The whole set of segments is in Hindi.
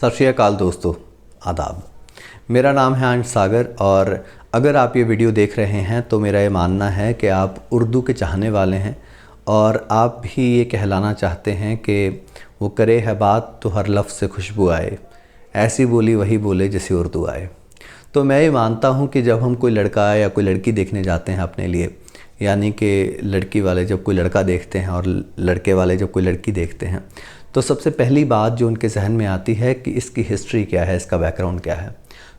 सत श्री अकाल दोस्तों, आदाब। मेरा नाम है अंश सागर और अगर आप ये वीडियो देख रहे हैं तो मेरा ये मानना है कि आप उर्दू के चाहने वाले हैं और आप भी ये कहलाना चाहते हैं कि वो करे है बात तो हर लफ्ज़ से खुशबू आए, ऐसी बोली वही बोले जैसे उर्दू आए। तो मैं ये मानता हूँ कि जब हम कोई लड़का या कोई लड़की देखने जाते हैं अपने लिए, यानी कि लड़की वाले जब कोई लड़का देखते हैं और लड़के वाले जब कोई लड़की देखते हैं, तो सबसे पहली बात जो उनके जहन में आती है कि इसकी हिस्ट्री क्या है, इसका बैकग्राउंड क्या है।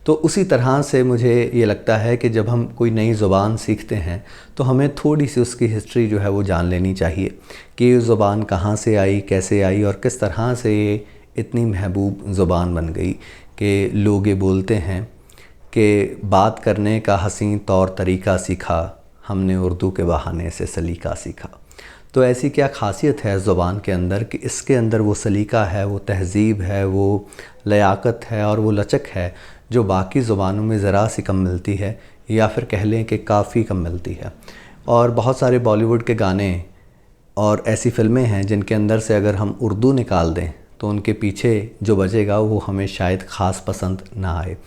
तो उसी तरह से मुझे ये लगता है कि जब हम कोई नई ज़ुबान सीखते हैं तो हमें थोड़ी सी उसकी हिस्ट्री जो है वो जान लेनी चाहिए कि ये ज़ुबान कहाँ से आई, कैसे आई और किस तरह से ये इतनी महबूब ज़ुबान बन गई कि लोग ये बोलते हैं कि बात करने का हसीन तौर तरीक़ा सीखा हमने उर्दू के बहाने से सलीका सीखा। तो ऐसी क्या ख़ासियत है ज़ुबान के अंदर कि इसके अंदर वो सलीका है, वो तहज़ीब है, वो लयाक़त है और वो लचक है जो बाकी ज़ुबानों में ज़रा सी कम मिलती है या फिर कह लें कि काफ़ी कम मिलती है। और बहुत सारे बॉलीवुड के गाने और ऐसी फ़िल्में हैं जिनके अंदर से अगर हम उर्दू निकाल दें तो उनके पीछे जो बजेगा वो हमें शायद ख़ास पसंद ना आए।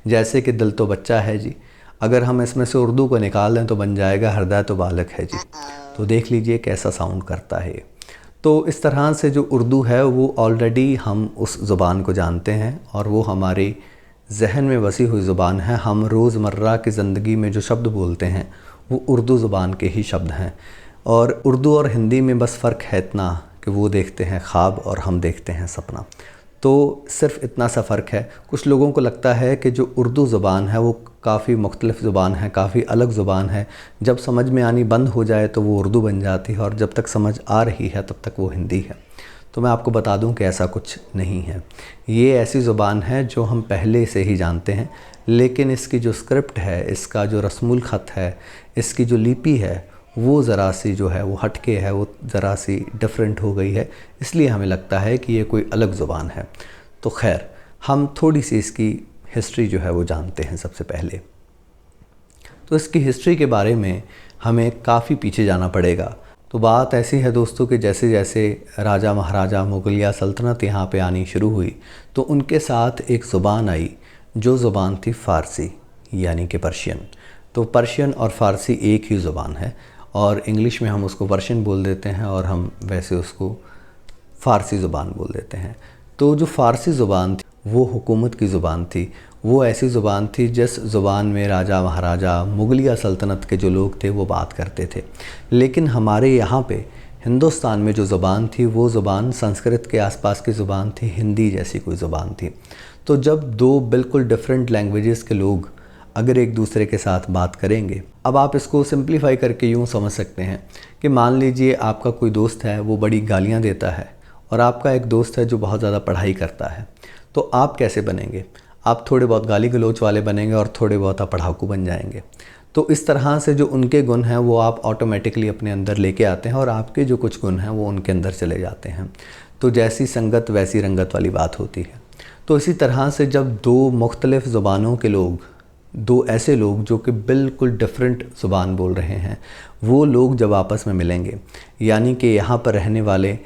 जैसे कि दिल तो बच्चा है जी, अगर हम इसमें से उर्दू को निकाल दें तो बन जाएगा हृदय तो बालक है जी। तो देख लीजिए कैसा साउंड करता है। तो इस तरह से जो उर्दू है वो ऑलरेडी हम उस ज़ुबान को जानते हैं और वो हमारे जहन में बसी हुई ज़ुबान है। हम रोज़मर्रा की ज़िंदगी में जो शब्द बोलते हैं वो उर्दू ज़ुबान के ही शब्द हैं। और उर्दू और हिंदी में बस फ़र्क है इतना कि वो देखते हैं ख्वाब और हम देखते हैं सपना। तो सिर्फ़ इतना सा फ़र्क है। कुछ लोगों को लगता है कि जो उर्दू ज़ुबान है वो काफ़ी मुख्तलिफ़ ज़ुबान है, काफ़ी अलग ज़ुबान है, जब समझ में आनी बंद हो जाए तो वो उर्दू बन जाती है और जब तक समझ आ रही है तब तक वो हिंदी है। तो मैं आपको बता दूं कि ऐसा कुछ नहीं है। ये ऐसी ज़ुबान है जो हम पहले से ही जानते हैं, लेकिन इसकी जो स्क्रिप्ट है, इसका जो रस्मुल ख़त है, इसकी जो लिपि है वो ज़रा सी जो है वो हटके है, वो ज़रा सी डिफरेंट हो गई है, इसलिए हमें लगता है कि ये कोई अलग ज़ुबान है। तो खैर, हम थोड़ी सी इसकी हिस्ट्री जो है वो जानते हैं सबसे पहले। तो इसकी हिस्ट्री के बारे में हमें काफ़ी पीछे जाना पड़ेगा। तो बात ऐसी है दोस्तों कि जैसे जैसे राजा महाराजा मुगलिया सल्तनत यहाँ पे आनी शुरू हुई तो उनके साथ एक ज़ुबान आई जो ज़ुबान थी फ़ारसी, यानी कि पर्शियन। तो पर्शियन और फ़ारसी एक ही ज़ुबान है और इंग्लिश में हम उसको पर्शियन बोल देते हैं और हम वैसे उसको फ़ारसी ज़ुबान बोल देते हैं। तो जो फ़ारसी ज़ुबान थी वो हुकूमत की ज़ुबान थी। वो ऐसी ज़ुबान थी जिस ज़ुबान में राजा महाराजा मुगलिया सल्तनत के जो लोग थे वो बात करते थे। लेकिन हमारे यहाँ पे हिंदुस्तान में जो ज़ुबान थी वो ज़ुबान संस्कृत के आसपास की ज़ुबान थी, हिंदी जैसी कोई ज़ुबान थी। तो जब दो बिल्कुल डिफरेंट लैंग्वेजेस के लोग अगर एक दूसरे के साथ बात करेंगे, अब आप इसको सिंप्लीफाई करके यूँ समझ सकते हैं कि मान लीजिए आपका कोई दोस्त है वो बड़ी गालियाँ देता है और आपका एक दोस्त है जो बहुत ज़्यादा पढ़ाई करता है। तो आप कैसे बनेंगे? आप थोड़े बहुत गाली गलौच वाले बनेंगे और थोड़े बहुत आप पढ़ाकू बन जाएंगे। तो इस तरह से जो उनके गुण हैं वो आप ऑटोमेटिकली अपने अंदर लेके आते हैं और आपके जो कुछ गुण हैं वो उनके अंदर चले जाते हैं। तो जैसी संगत वैसी रंगत वाली बात होती है। तो इसी तरह से जब दो मुख्तलिफ़ ज़ुबानों के लोग, दो ऐसे लोग जो कि बिल्कुल डिफरेंट ज़ुबान बोल रहे हैं, वो लोग जब आपस में मिलेंगे, यानी कि यहाँ पर रहने वाले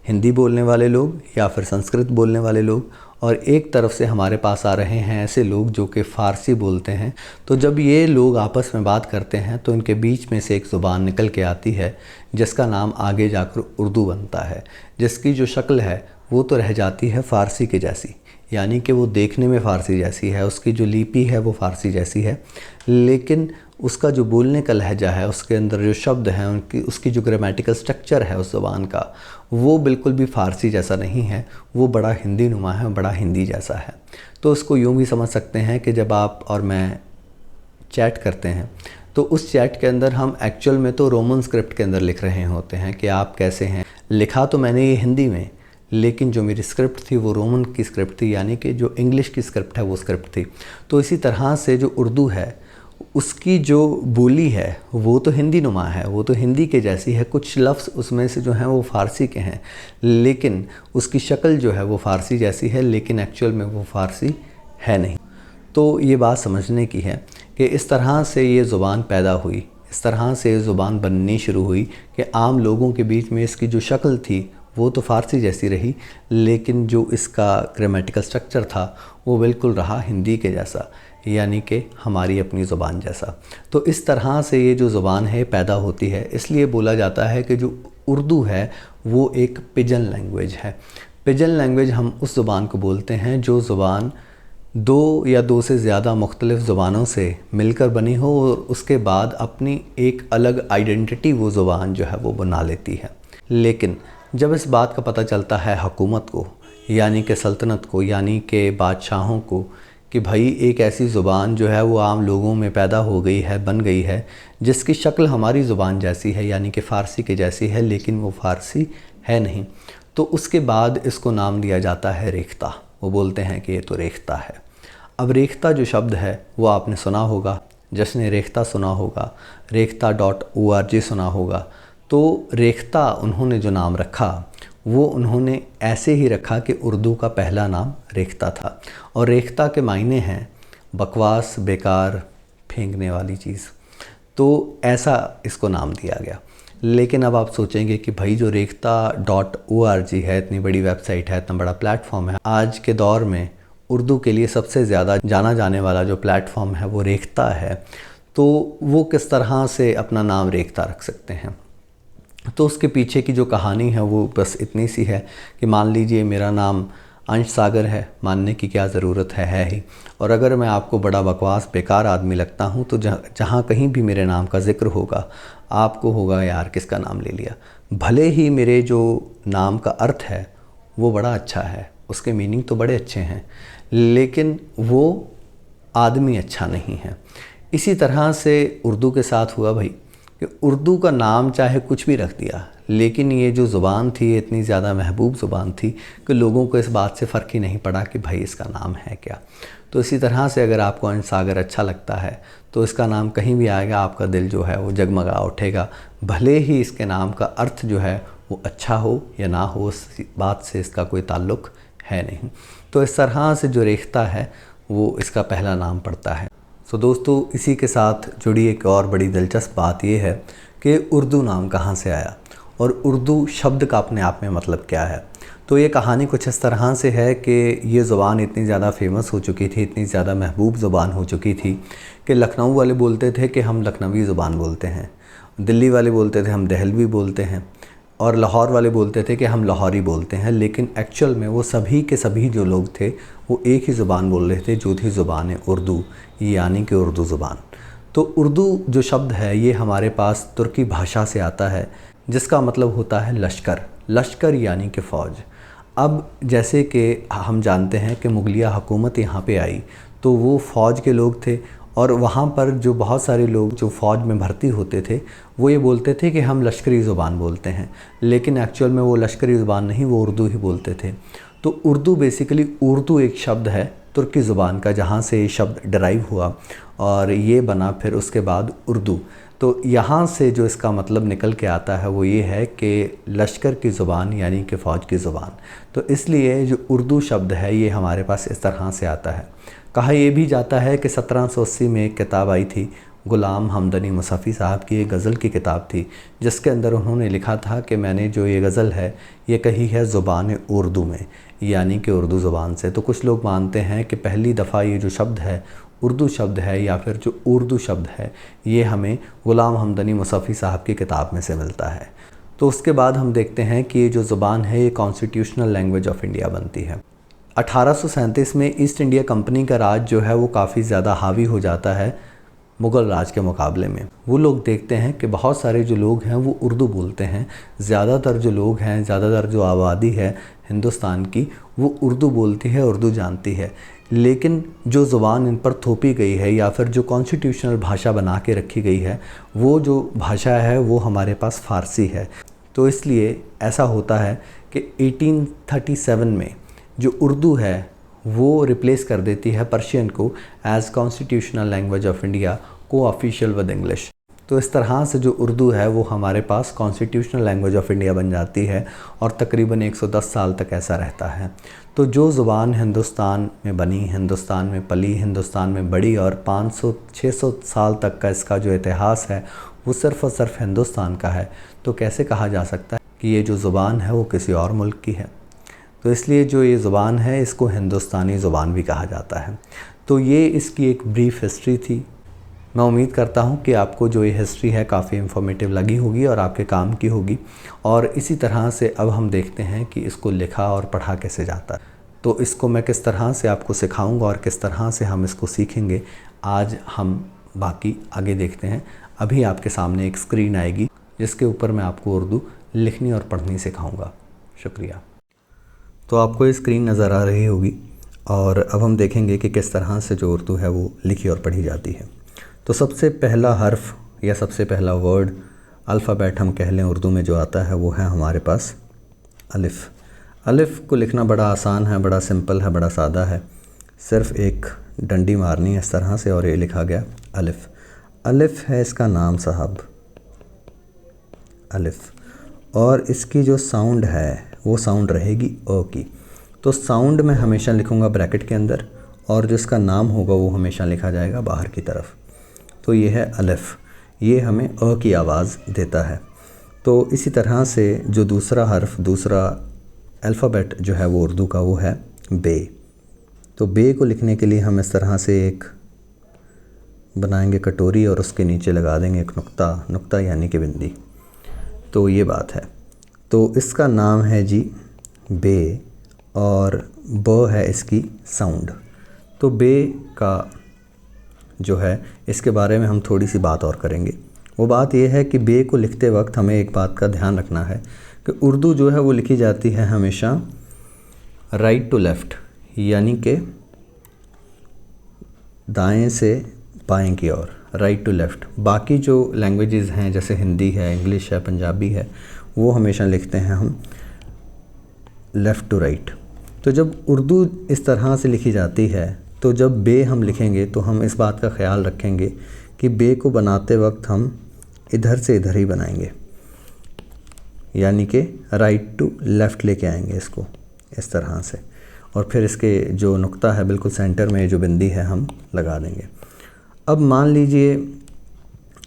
हिंदी बोलने वाले लोग या फिर संस्कृत बोलने वाले लोग और एक तरफ से हमारे पास आ रहे हैं ऐसे लोग जो कि फ़ारसी बोलते हैं, तो जब ये लोग आपस में बात करते हैं तो इनके बीच में से एक ज़ुबान निकल के आती है जिसका नाम आगे जाकर उर्दू बनता है, जिसकी जो शक्ल है वो तो रह जाती है फ़ारसी के जैसी, यानी कि वो देखने में फ़ारसी जैसी है, उसकी जो लिपि है वो फ़ारसी जैसी है, लेकिन उसका जो बोलने का लहजा है, उसके अंदर जो शब्द हैं, उसकी जो ग्रामेटिकल स्ट्रक्चर है उस ज़ुबान का, वो बिल्कुल भी फ़ारसी जैसा नहीं है, वो बड़ा हिंदी नुमा है, बड़ा हिंदी जैसा है। तो उसको यूँ भी समझ सकते हैं कि जब आप और मैं चैट करते हैं तो उस चैट के अंदर हम एक्चुअल में तो रोमन स्क्रिप्ट के अंदर लिख रहे होते हैं कि आप कैसे हैं। लिखा तो मैंने ये हिंदी में, लेकिन जो मेरी स्क्रिप्ट थी वो रोमन की स्क्रिप्ट थी, यानी कि जो इंग्लिश की स्क्रिप्ट है वो स्क्रिप्ट थी। तो इसी तरह से जो उर्दू है उसकी जो बोली है वो तो हिंदी नुमा है, वो तो हिंदी के जैसी है। कुछ लफ्ज़ उसमें से जो हैं वो फ़ारसी के हैं, लेकिन उसकी शक्ल जो है वो फ़ारसी जैसी है, लेकिन एक्चुअल में वो फ़ारसी है नहीं। तो ये बात समझने की है कि इस तरह से ये ज़ुबान पैदा हुई, इस तरह से ज़ुबान बननी शुरू हुई कि आम लोगों के बीच में इसकी जो शक्ल थी वो तो फ़ारसी जैसी रही, लेकिन जो इसका ग्रामेटिकल स्ट्रक्चर था वो बिल्कुल रहा हिंदी के जैसा, यानी कि हमारी अपनी ज़ुबान जैसा। तो इस तरह से ये जो ज़ुबान है पैदा होती है। इसलिए बोला जाता है कि जो उर्दू है वो एक पिजन लैंग्वेज है। पिजन लैंग्वेज हम उस ज़ुबान को बोलते हैं जो ज़ुबान दो या दो से ज़्यादा मुख्तलिफ़ ज़ुबानों से मिलकर बनी हो और उसके बाद अपनी एक अलग आइडेंटिटी वो ज़ुबान जो है वो बना लेती है। लेकिन जब इस बात का पता चलता है हुकूमत को, यानी कि सल्तनत को, यानी कि बादशाहों को, कि भाई एक ऐसी ज़ुबान जो है वो आम लोगों में पैदा हो गई है, बन गई है, जिसकी शक्ल हमारी ज़ुबान जैसी है, यानी कि फ़ारसी के जैसी है, लेकिन वो फ़ारसी है नहीं, तो उसके बाद इसको नाम दिया जाता है रेख्ता। वो बोलते हैं कि ये तो रेख्ता है। अब रेख्ता जो शब्द है वो आपने सुना होगा, जश्न रेख्ता सुना होगा, रेख्ता.org सुना होगा। तो रेख्ता उन्होंने जो नाम रखा वो उन्होंने ऐसे ही रखा कि उर्दू का पहला नाम रेख्ता था। और रेख्ता के मायने हैं बकवास, बेकार, फेंकने वाली चीज़। तो ऐसा इसको नाम दिया गया। लेकिन अब आप सोचेंगे कि भाई जो रेख्ता.org है, इतनी बड़ी वेबसाइट है, इतना बड़ा प्लेटफॉर्म है, आज के दौर में उर्दू के लिए सबसे ज़्यादा जाना जाने वाला जो प्लेटफॉर्म है वो रेख्ता है, तो वो किस तरह से अपना नाम रेख्ता रख सकते हैं? तो उसके पीछे की जो कहानी है वो बस इतनी सी है कि मान लीजिए मेरा नाम अंश सागर है, मानने की क्या ज़रूरत है ही। और अगर मैं आपको बड़ा बकवास बेकार आदमी लगता हूँ तो जहाँ कहीं भी मेरे नाम का ज़िक्र होगा आपको होगा यार किसका नाम ले लिया। भले ही मेरे जो नाम का अर्थ है वो बड़ा अच्छा है, उसके मीनिंग तो बड़े अच्छे हैं, लेकिन वो आदमी अच्छा नहीं है। इसी तरह से उर्दू के साथ हुआ भाई कि उर्दू का नाम चाहे कुछ भी रख दिया, लेकिन ये जो ज़ुबान थी इतनी ज़्यादा महबूब ज़ुबान थी कि लोगों को इस बात से फ़र्क ही नहीं पड़ा कि भाई इसका नाम है क्या। तो इसी तरह से अगर आपको अंश सागर अच्छा लगता है तो इसका नाम कहीं भी आएगा आपका दिल जो है वो जगमगा उठेगा, भले ही इसके नाम का अर्थ जो है वो अच्छा हो या ना हो, उस बात से इसका कोई ताल्लुक़ है नहीं। तो इस तरह से जो रेख्ता है वो इसका पहला नाम पड़ता है। तो दोस्तों इसी के साथ जुड़ी एक और बड़ी दिलचस्प बात ये है कि उर्दू नाम कहाँ से आया और उर्दू शब्द का अपने आप में मतलब क्या है। तो ये कहानी कुछ इस तरह से है कि ये ज़ुबान इतनी ज़्यादा फेमस हो चुकी थी, इतनी ज़्यादा महबूब ज़ुबान हो चुकी थी कि लखनऊ वाले बोलते थे कि हम लखनवी ज़ुबान बोलते हैं, दिल्ली वाले बोलते थे हम दहलवी बोलते हैं, और लाहौर वाले बोलते थे कि हम लाहौरी बोलते हैं। लेकिन एक्चुअल में वो सभी के सभी जो लोग थे वो एक ही ज़ुबान बोल रहे थे, जो थी ज़ुबान उर्दू, यानी कि उर्दू ज़ुबान। तो उर्दू जो शब्द है ये हमारे पास तुर्की भाषा से आता है, जिसका मतलब होता है लश्कर। लश्कर यानी कि फ़ौज। अब जैसे कि हम जानते हैं कि मुगलिया हुकूमत यहाँ पे आई तो वो फ़ौज के लोग थे, और वहाँ पर जो बहुत सारे लोग जो फ़ौज में भर्ती होते थे वो ये बोलते थे कि हम लश्करी ज़ुबान बोलते हैं, लेकिन एक्चुअल में वो लश्करी ज़ुबान नहीं, वो उर्दू ही बोलते थे। तो उर्दू बेसिकली, उर्दू एक शब्द है तुर्की ज़ुबान का, जहाँ से ये शब्द डराइव हुआ और ये बना फिर उसके बाद उर्दू। तो यहाँ से जो इसका मतलब निकल के आता है वो ये है कि लश्कर की ज़ुबान यानी कि फ़ौज की ज़ुबान। तो इसलिए जो उर्दू शब्द है ये हमारे पास इस तरह से आता है। कहा यह भी जाता है कि 1780 में एक किताब आई थी, ग़ुलाम हमदनी मुसफ़ी साहब की एक गज़ल की किताब थी, जिसके अंदर उन्होंने लिखा था कि मैंने जो ये गज़ल है ये कही है ज़ुबान उर्दू में, यानी कि उर्दू ज़ुबान से। तो कुछ लोग मानते हैं कि पहली दफ़ा ये जो शब्द है उर्दू शब्द है, या फिर जो उर्दू शब्द है ये हमें ग़ुलाम हमदनी मुसफ़ी साहब की किताब में से मिलता है। तो उसके बाद हम देखते हैं कि ये जो ज़ुबान है ये कॉन्स्टिट्यूशनल लैंग्वेज ऑफ इंडिया बनती है। 1837 में ईस्ट इंडिया कंपनी का राज जो है वो काफ़ी ज़्यादा हावी हो जाता है मुग़ल राज के मुकाबले में। वो लोग देखते हैं कि बहुत सारे जो लोग हैं वो उर्दू बोलते हैं, ज़्यादातर जो लोग हैं, ज़्यादातर जो आबादी है हिंदुस्तान की वो उर्दू बोलती है, उर्दू जानती है, लेकिन जो ज़ुबान इन पर थोपी गई है या फिर जो कॉन्स्टिट्यूशनल भाषा बना के रखी गई है वो जो भाषा है वो हमारे पास फ़ारसी है। तो इसलिए ऐसा होता है कि 1837 में जो उर्दू है वो रिप्लेस कर देती है पर्शियन को as constitutional language of India, को ऑफिशियल विद इंग्लिश। तो इस तरह से जो उर्दू है वो हमारे पास कॉन्स्टिट्यूशनल लैंग्वेज ऑफ इंडिया बन जाती है और तकरीबन 110 साल तक ऐसा रहता है। तो जो ज़ुबान हिंदुस्तान में बनी, हिंदुस्तान में पली, हिंदुस्तान में बड़ी और 500-600 साल तक का इसका जो इतिहास है वो सिर्फ़ और सिर्फ हिंदुस्तान का है। तो कैसे कहा जा सकता है कि ये जो ज़ुबान है वो किसी और मुल्क की है। तो इसलिए जो ये ज़ुबान है इसको हिंदुस्तानी ज़ुबान भी कहा जाता है। तो ये इसकी एक ब्रीफ हिस्ट्री थी। मैं उम्मीद करता हूँ कि आपको जो ये हिस्ट्री है काफ़ी इन्फॉर्मेटिव लगी होगी और आपके काम की होगी। और इसी तरह से अब हम देखते हैं कि इसको लिखा और पढ़ा कैसे जाता है। तो इसको मैं किस तरह से आपको सिखाऊंगा और किस तरह से हम इसको सीखेंगे, आज हम बाकी आगे देखते हैं। अभी आपके सामने एक स्क्रीन आएगी जिसके ऊपर मैं आपको उर्दू लिखनी और पढ़नी सिखाऊंगा। शुक्रिया। तो आपको ये स्क्रीन नज़र आ रही होगी और अब हम देखेंगे कि किस तरह से जो उर्दू है वो लिखी और पढ़ी जाती है। तो सबसे पहला हर्फ या सबसे पहला वर्ड, अल्फ़ाबेट हम कह लें उर्दू में जो आता है वो है हमारे पास अलिफ़। अलिफ़ को लिखना बड़ा आसान है, बड़ा सिंपल है, बड़ा सादा है। सिर्फ़ एक डंडी मारनी है इस तरह से और ये लिखा गया अलिफ़। अलिफ़ है इसका नाम साहब, अलिफ़। और इसकी जो साउंड है वो साउंड रहेगी अ की। तो साउंड मैं हमेशा लिखूँगा ब्रैकेट के अंदर और जो इसका नाम होगा वो हमेशा लिखा जाएगा बाहर की तरफ। तो ये है अलिफ़, ये हमें अ की आवाज़ देता है। तो इसी तरह से जो दूसरा हर्फ, दूसरा अल्फ़ाबेट जो है वो उर्दू का वो है बे। तो बे को लिखने के लिए हम इस तरह से एक बनाएंगे कटोरी और उसके नीचे लगा देंगे एक नुक्ता, नुक्ता यानी कि बिंदी। तो ये बात है। तो इसका नाम है जी बे और ब है इसकी साउंड। तो बे का जो है इसके बारे में हम थोड़ी सी बात और करेंगे। वो बात यह है कि बे को लिखते वक्त हमें एक बात का ध्यान रखना है कि उर्दू जो है वो लिखी जाती है हमेशा राइट टू लेफ़्ट, यानी कि दाएं से बाएं की ओर, राइट टू लेफ़्ट। बाकी जो लैंग्वेजेस हैं जैसे हिंदी है, इंग्लिश है, पंजाबी है, वो हमेशा लिखते हैं हम लेफ़्ट टू राइट। तो जब उर्दू इस तरह से लिखी जाती है तो जब बे हम लिखेंगे तो हम इस बात का ख्याल रखेंगे कि बे को बनाते वक्त हम इधर से इधर ही बनाएंगे, यानी कि राइट टू लेफ़्ट लेके आएंगे इसको इस तरह से। और फिर इसके जो नुक्ता है बिल्कुल सेंटर में जो बिंदी है हम लगा देंगे। अब मान लीजिए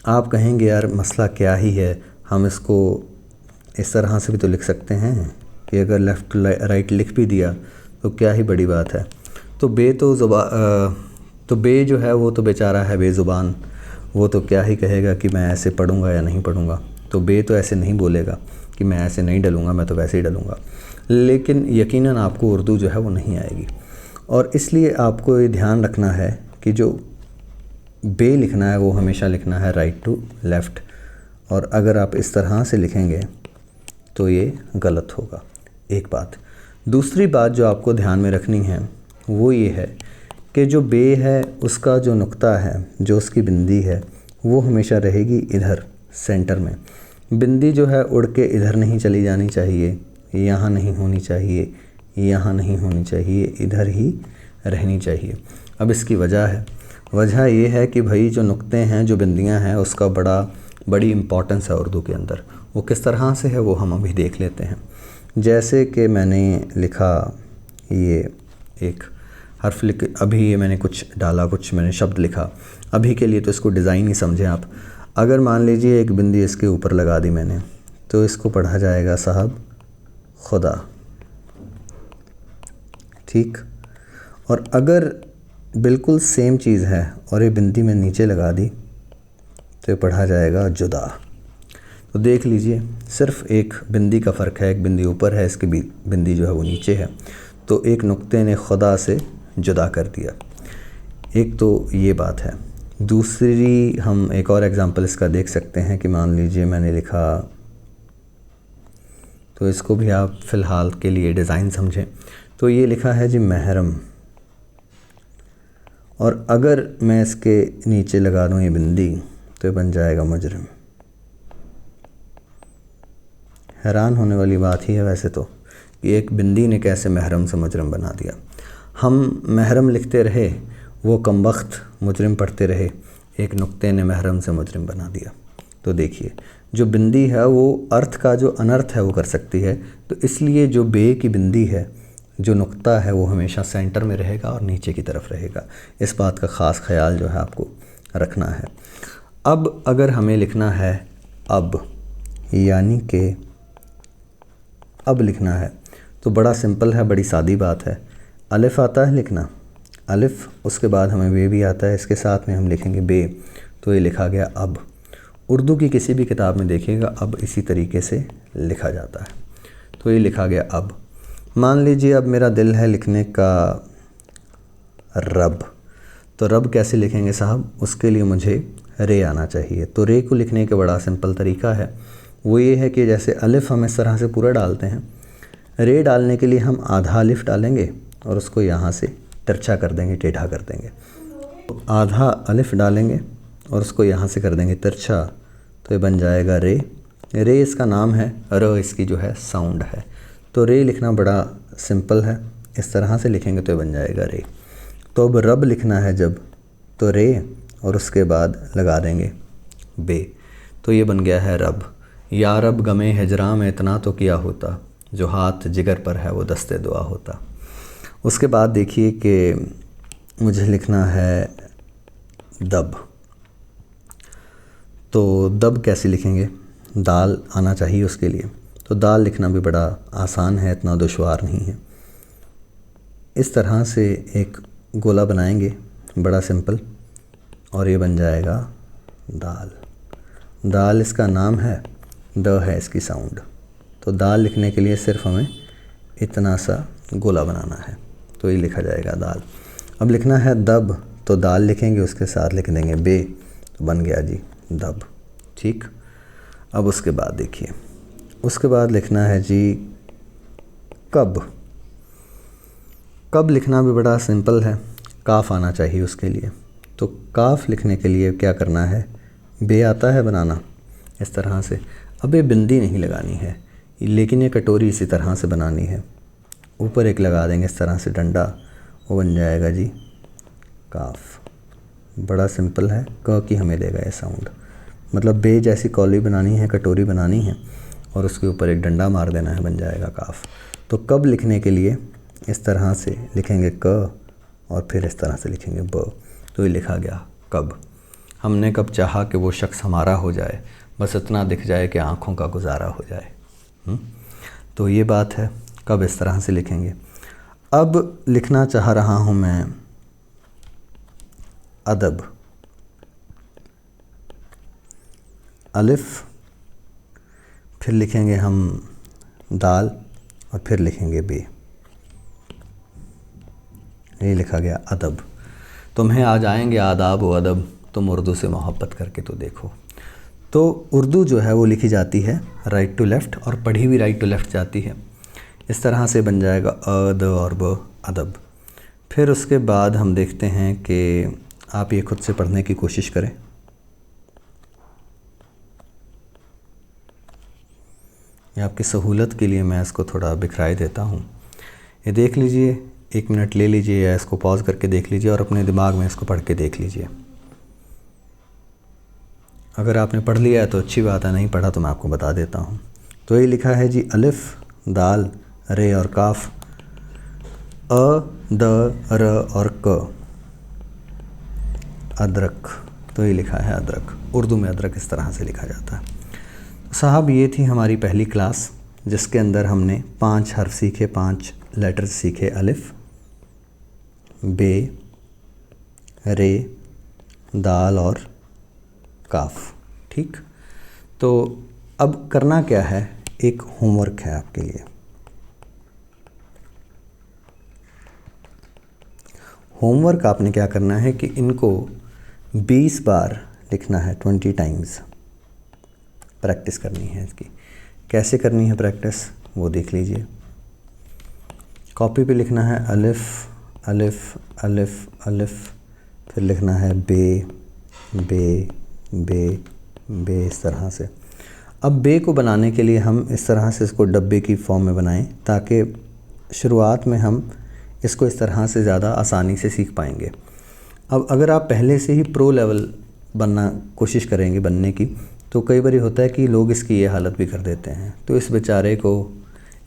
आप कहेंगे यार मसला क्या ही है, हम इसको इस तरह से भी तो लिख सकते हैं कि अगर लेफ़्ट टू राइट लिख भी दिया तो क्या ही बड़ी बात है। तो बे तो बे जो है वो तो बेचारा है बेज़ुबान, वो तो क्या ही कहेगा कि मैं ऐसे पढ़ूँगा या नहीं पढ़ूँगा। तो बे तो ऐसे नहीं बोलेगा कि मैं ऐसे नहीं डलूँगा, मैं तो वैसे ही डलूँगा। लेकिन यकीनन आपको उर्दू जो है वो नहीं आएगी और इसलिए आपको ये ध्यान रखना है कि जो बे लिखना है वो हमेशा लिखना है राइट टू लेफ़्ट। और अगर आप इस तरह से लिखेंगे तो ये गलत होगा, एक बात। दूसरी बात जो आपको ध्यान में रखनी है वो ये है कि जो बे है उसका जो नुक्ता है, जो उसकी बिंदी है, वो हमेशा रहेगी इधर सेंटर में। बिंदी जो है उड़ के इधर नहीं चली जानी चाहिए, यहाँ नहीं होनी चाहिए, यहाँ नहीं होनी चाहिए, इधर ही रहनी चाहिए। अब इसकी वजह ये है कि भाई जो नुक्ते हैं, जो बिंदियाँ हैं, उसका बड़ी इम्पॉर्टेंस है उर्दू के अंदर। वो किस तरह से है वो हम अभी देख लेते हैं। जैसे कि मैंने लिखा ये एक हर्फ लिख, अभी ये मैंने कुछ डाला, कुछ मैंने शब्द लिखा अभी के लिए, तो इसको डिज़ाइन ही समझें आप। अगर मान लीजिए एक बिंदी इसके ऊपर लगा दी मैंने, तो इसको पढ़ा जाएगा साहब खुदा, ठीक। और अगर बिल्कुल सेम चीज़ है और ये बिंदी में नीचे लगा दी तो ये पढ़ा जाएगा जुदा। तो देख लीजिए सिर्फ़ एक बिंदी का फ़र्क है, एक बिंदी ऊपर है, इसकी बिंदी जो है वो नीचे है। तो एक नुक्ते ने खुदा से जुदा कर दिया। एक तो ये बात है। दूसरी हम एक और एग्ज़ाम्पल इसका देख सकते हैं कि मान लीजिए मैंने लिखा, तो इसको भी आप फ़िलहाल के लिए डिज़ाइन समझें। तो ये लिखा है जी महरम, और अगर मैं इसके नीचे लगा दूँ ये बिंदी तो ये बन जाएगा मुजरिम। हैरान होने वाली बात ही है वैसे तो कि एक बिंदी ने कैसे महरम से मुजरिम बना दिया। हम महरम लिखते रहे, वो कमबख्त मुजरिम पढ़ते रहे, एक नुक्ते ने महरम से मुजरिम बना दिया। तो देखिए जो बिंदी है वो अर्थ का जो अनर्थ है वो कर सकती है। तो इसलिए जो बे की बिंदी है, जो नुक्ता है, वो हमेशा सेंटर में रहेगा और नीचे की तरफ रहेगा। इस बात का ख़ास ख्याल जो है आपको रखना है। अब अगर हमें लिखना है अब, यानी कि अब लिखना है तो बड़ा सिंपल है, बड़ी सादी बात है। अलिफ़ आता है लिखना, अलिफ़, उसके बाद हमें बे भी आता है, इसके साथ में हम लिखेंगे बे, तो ये लिखा गया अब। उर्दू की किसी भी किताब में देखिएगा अब इसी तरीके से लिखा जाता है, तो ये लिखा गया अब। मान लीजिए अब मेरा दिल है लिखने का रब, तो रब कैसे लिखेंगे साहब, उसके लिए मुझे रे आना चाहिए। तो रे को लिखने का बड़ा सिंपल तरीका है, वो ये है कि जैसे अलिफ़ हम इस तरह से पूरा डालते हैं, रे डालने के लिए हम आधा अलिफ़ डालेंगे और उसको यहाँ से तिरछा कर देंगे, टेढ़ा कर देंगे। तो आधा अलिफ़ डालेंगे और उसको यहाँ से कर देंगे तिरछा, तो ये बन जाएगा रे। रे इसका नाम है, र इसकी जो है साउंड है। तो रे लिखना बड़ा सिंपल है, इस तरह से लिखेंगे तो ये बन जाएगा रे। तो अब रब लिखना है जब, तो रे और उसके बाद लगा देंगे बे, तो ये बन गया है रब। या रब गमे हिजरां में इतना तो किया होता, जो हाथ जिगर पर है वो दस्ते दुआ होता। उसके बाद देखिए कि मुझे लिखना है दब, तो दब कैसे लिखेंगे, दाल आना चाहिए उसके लिए। तो दाल लिखना भी बड़ा आसान है, इतना दुश्वार नहीं है। इस तरह से एक गोला बनाएंगे बड़ा सिंपल, और ये बन जाएगा दाल। दाल इसका नाम है, द है इसकी साउंड। तो दाल लिखने के लिए सिर्फ हमें इतना सा गोला बनाना है, तो ये लिखा जाएगा दाल। अब लिखना है दब, तो दाल लिखेंगे उसके साथ लिख देंगे बे, तो बन गया जी दब। ठीक, अब उसके बाद देखिए, उसके बाद लिखना है जी कब। कब लिखना भी बड़ा सिंपल है, काफ आना चाहिए उसके लिए। तो काफ लिखने के लिए क्या करना है, बे आता है बनाना इस तरह से। अब ये बिंदी नहीं लगानी है, लेकिन ये कटोरी इसी तरह से बनानी है। ऊपर एक लगा देंगे इस तरह से डंडा, वो बन जाएगा जी काफ। बड़ा सिंपल है, क की हमें देगा ये साउंड। मतलब बे जैसी कौली बनानी है, कटोरी बनानी है, और उसके ऊपर एक डंडा मार देना है, बन जाएगा काफ। तो कब लिखने के लिए इस तरह से लिखेंगे क, और फिर इस तरह से लिखेंगे ब, तो ये लिखा गया कब। हमने कब चाहा कि वो शख्स हमारा हो जाए, बस इतना दिख जाए कि आँखों का गुजारा हो जाए। तो ये बात है, कब इस तरह से लिखेंगे। अब लिखना चाह रहा हूँ मैं अदब, अलिफ़, फिर लिखेंगे हम दाल, और फिर लिखेंगे बे, ये लिखा गया अदब। तुम्हें आ जाएंगे आदाब व अदब, तुम उर्दू से मोहब्बत करके तो देखो। तो उर्दू जो है वो लिखी जाती है राइट टू लेफ़्ट, और पढ़ी भी राइट टू लेफ़्ट जाती है। इस तरह से बन जाएगा अ, द और ब, अदब। फिर उसके बाद हम देखते हैं कि आप ये खुद से पढ़ने की कोशिश करें। ये आपकी सहूलत के लिए मैं इसको थोड़ा बिखराए देता हूँ। ये देख लीजिए, 1 मिनट ले लीजिए या इसको पॉज करके देख लीजिए, और अपने दिमाग में इसको पढ़ के देख लीजिए। अगर आपने पढ़ लिया है तो अच्छी बात है, नहीं पढ़ा तो मैं आपको बता देता हूँ। तो ये लिखा है जी अलिफ़, दाल, रे और काफ, अ, द, र और क, अदरक। तो ये लिखा है अदरक। उर्दू में अदरक इस तरह से लिखा जाता है। साहब ये थी हमारी पहली क्लास, जिसके अंदर हमने 5 हर्फ सीखे, 5 लेटर्स सीखे, अलिफ़, बे, रे, दाल और काफ। ठीक, तो अब करना क्या है, एक होमवर्क है आपके लिए। होमवर्क आपने क्या करना है कि इनको 20 बार लिखना है, 20 टाइम्स प्रैक्टिस करनी है इसकी। कैसे करनी है प्रैक्टिस, वो देख लीजिए। कॉपी पे लिखना है अलिफ़, अलिफ़, अलिफ़, अलिफ़, फिर लिखना है बे, बे, बे, बे, इस तरह से। अब बे को बनाने के लिए हम इस तरह से इसको डब्बे की फॉर्म में बनाएं, ताकि शुरुआत में हम इसको इस तरह से ज़्यादा आसानी से सीख पाएंगे। अब अगर आप पहले से ही प्रो लेवल बनना कोशिश करेंगे बनने की, तो कई बार होता है कि लोग इसकी ये हालत भी कर देते हैं। तो इस बेचारे को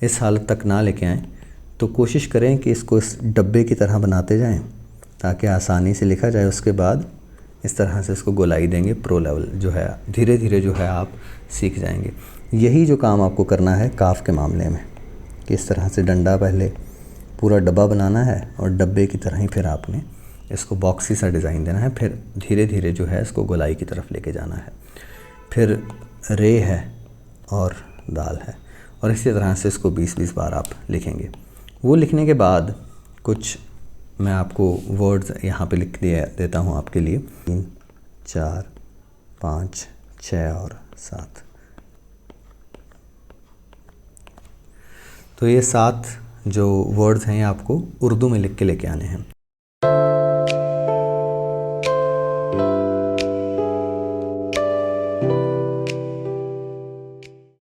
इस हालत तक ना लेके आएँ, तो कोशिश करें कि इसको इस डब्बे की तरह बनाते जाएं, ताकि आसानी से लिखा जाए। उसके बाद इस तरह से इसको गोलाई देंगे, प्रो लेवल जो है धीरे धीरे जो है आप सीख जाएंगे। यही जो काम आपको करना है काफ के मामले में। कि इस तरह से डंडा पहले पूरा डब्बा बनाना है और डब्बे की तरह ही फिर आपने इसको बॉक्सी सा डिज़ाइन देना है। फिर धीरे धीरे जो है इसको गोलाई की तरफ लेके जाना है। फिर रे है और दाल है, और इसी तरह से इसको 20-20 बार आप लिखेंगे। वो लिखने के बाद कुछ मैं आपको वर्ड्स यहाँ पे लिख देता हूँ आपके लिए। 3, 4, 5, 6 और 7। तो ये 7 जो वर्ड्स हैं ये आपको उर्दू में लिख के लेके आने हैं।